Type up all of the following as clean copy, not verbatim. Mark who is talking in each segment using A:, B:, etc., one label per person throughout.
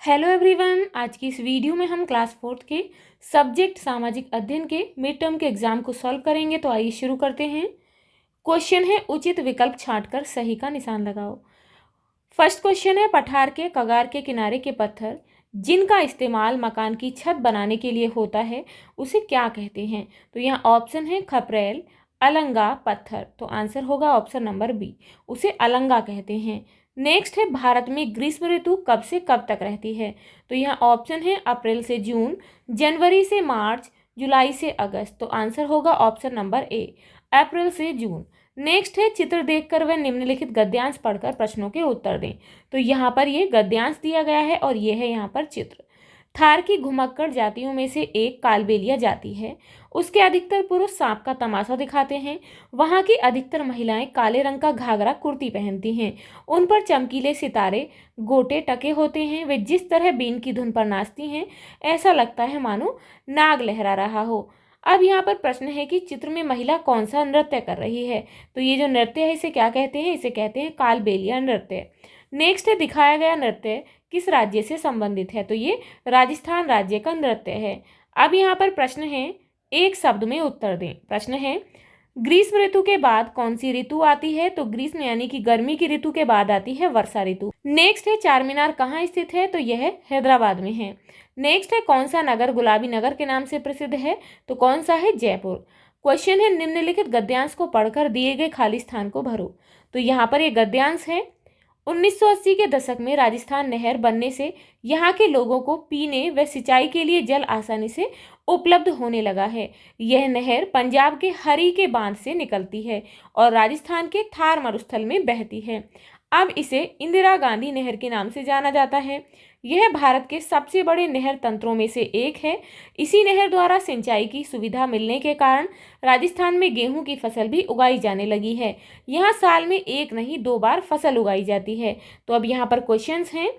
A: Hello everyone, आज की इस वीडियो में हम क्लास 4th के सब्जेक्ट सामाजिक अध्ययन के मिड टर्म के एग्जाम को सॉल्व करेंगे। तो आइए शुरू करते हैं। क्वेश्चन है, उचित विकल्प छांटकर सही का निशान लगाओ। फर्स्ट क्वेश्चन है, पठार के कगार के किनारे के पत्थर जिनका इस्तेमाल मकान की छत बनाने के लिए होता है उसे क्या कहते हैं। तो यहाँ ऑप्शन है खपरेल, अलंगा, पत्थर। तो आंसर होगा ऑप्शन नंबर बी, उसे अलंगा कहते हैं। नेक्स्ट है, भारत में ग्रीष्म ऋतु कब से कब तक रहती है। तो यहाँ ऑप्शन है अप्रैल से जून, जनवरी से मार्च, जुलाई से अगस्त। तो आंसर होगा ऑप्शन नंबर ए, अप्रैल से जून। नेक्स्ट है, चित्र देखकर वह निम्नलिखित गद्यांश पढ़कर प्रश्नों के उत्तर दें। तो यहाँ पर ये गद्यांश दिया गया है और ये है यहाँ पर चित्र। थार की घुमक्कड़ जातियों में से एक कालबेलिया जाति है। उसके अधिकतर पुरुष सांप का तमाशा दिखाते हैं। वहाँ की अधिकतर महिलाएं काले रंग का घाघरा कुर्ती पहनती हैं। उन पर चमकीले सितारे गोटे टके होते हैं। वे जिस तरह बीन की धुन पर नाचती हैं ऐसा लगता है मानो नाग लहरा रहा हो। अब यहाँ पर प्रश्न है कि चित्र में महिला कौन सा नृत्य कर रही है। तो ये जो नृत्य है इसे क्या कहते हैं, इसे कहते हैं कालबेलिया नृत्य। नेक्स्ट है, दिखाया गया नृत्य किस राज्य से संबंधित है। तो ये राजस्थान राज्य का नृत्य है। अब यहाँ पर प्रश्न है, एक शब्द में उत्तर दें। प्रश्न है, ग्रीष्म ऋतु के बाद कौन सी ऋतु आती है। तो ग्रीष्म यानी कि गर्मी की ऋतु के बाद आती है वर्षा ऋतु। नेक्स्ट है, चार मीनार कहाँ स्थित है। तो यह हैदराबाद में है। नेक्स्ट है, कौन सा नगर गुलाबी नगर के नाम से प्रसिद्ध है। तो कौन सा है, जयपुर। क्वेश्चन है, निम्नलिखित गद्यांश को पढ़कर दिए गए खाली स्थान को भरो। तो यहाँ पर ये गद्यांश है, 1980 के दशक में राजस्थान नहर बनने से यहाँ के लोगों को पीने व सिंचाई के लिए जल आसानी से उपलब्ध होने लगा है। यह नहर पंजाब के हरी के बांध से निकलती है और राजस्थान के थार मरुस्थल में बहती है। अब इसे इंदिरा गांधी नहर के नाम से जाना जाता है। यह भारत के सबसे बड़े नहर तंत्रों में से एक है। इसी नहर द्वारा सिंचाई की सुविधा मिलने के कारण राजस्थान में गेहूं की फसल भी उगाई जाने लगी है। यहाँ साल में एक नहीं 2 बार फसल उगाई जाती है। तो अब यहाँ पर क्वेश्चंस हैं।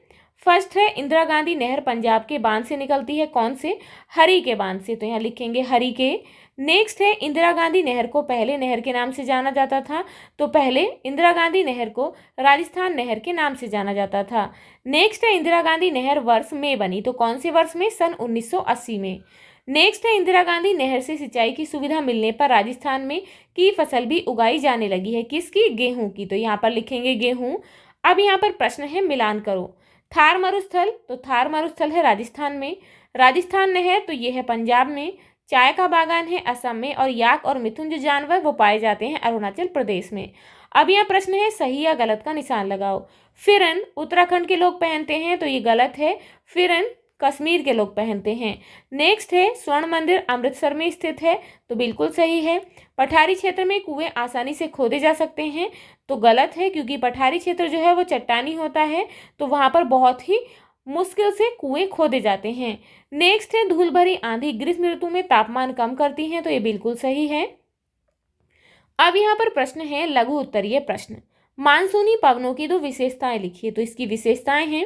A: फर्स्ट है, इंदिरा गांधी नहर पंजाब के बांध से निकलती है। कौन से, हरी के बांध से। तो यहाँ लिखेंगे हरी के। नेक्स्ट है, इंदिरा गांधी नहर को पहले नहर के नाम से जाना जाता था। तो पहले इंदिरा गांधी नहर को राजस्थान नहर के नाम से जाना जाता था। नेक्स्ट है, इंदिरा गांधी नहर वर्ष में बनी। तो कौन से वर्ष में, सन 1980 में। नेक्स्ट है, इंदिरा गांधी नहर से सिंचाई की सुविधा मिलने पर राजस्थान में की फसल भी उगाई जाने लगी है। किसकी, गेहूं की। तो यहाँ पर लिखेंगे गेहूं। अब यहाँ पर प्रश्न है, मिलान करो। थार मरुस्थल, तो थार मरुस्थल है राजस्थान में। राजस्थान नहर, तो ये है पंजाब में। चाय का बागान है असम में। और याक और मिथुन जो जानवर वो पाए जाते हैं अरुणाचल प्रदेश में। अब यह प्रश्न है, सही या गलत का निशान लगाओ। फिरन उत्तराखंड के लोग पहनते हैं। तो ये गलत है, फिरन कश्मीर के लोग पहनते हैं। नेक्स्ट है, स्वर्ण मंदिर अमृतसर में स्थित है। तो बिल्कुल सही है। पठारी क्षेत्र में कुएं आसानी से खोदे जा सकते हैं। तो गलत है, क्योंकि पठारी क्षेत्र जो है वो चट्टानी होता है, तो वहां पर बहुत ही मुश्किल से कुएं खोदे जाते हैं। नेक्स्ट है, धूल भरी आंधी ग्रीष्म ऋतु में तापमान कम करती है। तो ये बिल्कुल सही है। अब यहाँ पर प्रश्न है, लघु उत्तरीय प्रश्न। मानसूनी पवनों की 2 विशेषताएं लिखिए। तो इसकी विशेषताएं हैं,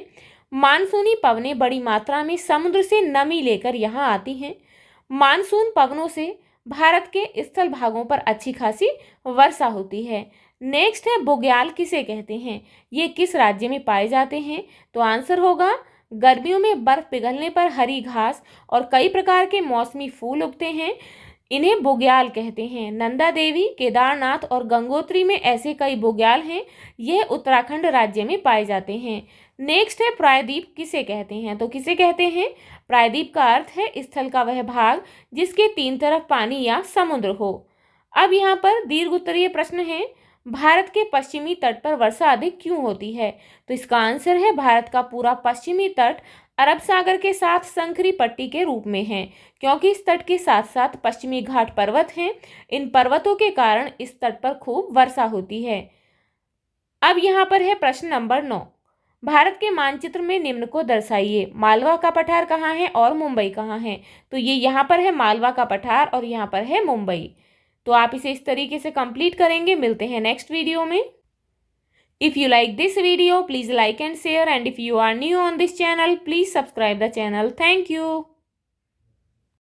A: मानसूनी पवनें बड़ी मात्रा में समुद्र से नमी लेकर यहाँ आती हैं। मानसून पवनों से भारत के स्थल भागों पर अच्छी खासी वर्षा होती है। नेक्स्ट है, बुग्याल किसे कहते हैं, ये किस राज्य में पाए जाते हैं। तो आंसर होगा, गर्मियों में बर्फ पिघलने पर हरी घास और कई प्रकार के मौसमी फूल उगते हैं, इन्हें बुग्याल कहते हैं। नंदा देवी, केदारनाथ और गंगोत्री में ऐसे कई बुग्याल हैं, यह उत्तराखंड राज्य में पाए जाते हैं। नेक्स्ट है, प्रायद्वीप किसे कहते हैं। तो किसे कहते हैं, प्रायद्वीप का अर्थ है स्थल का वह भाग जिसके 3 तरफ पानी या समुद्र हो। अब यहाँ पर दीर्घ उत्तरीय प्रश्न है, भारत के पश्चिमी तट पर वर्षा अधिक क्यों होती है। तो इसका आंसर है, भारत का पूरा पश्चिमी तट अरब सागर के साथ संकरी पट्टी के रूप में है, क्योंकि इस तट के साथ साथ पश्चिमी घाट पर्वत हैं। इन पर्वतों के कारण इस तट पर खूब वर्षा होती है। अब यहाँ पर है प्रश्न नंबर 9, भारत के मानचित्र में निम्न को दर्शाइए। मालवा का पठार कहाँ है और मुंबई कहाँ है। तो ये यहाँ पर है मालवा का पठार और यहाँ पर है मुंबई। तो आप इसे इस तरीके से कंप्लीट करेंगे। मिलते हैं नेक्स्ट वीडियो में। If you like this video, please like and share, and if you are new on this channel, please subscribe the channel. Thank you.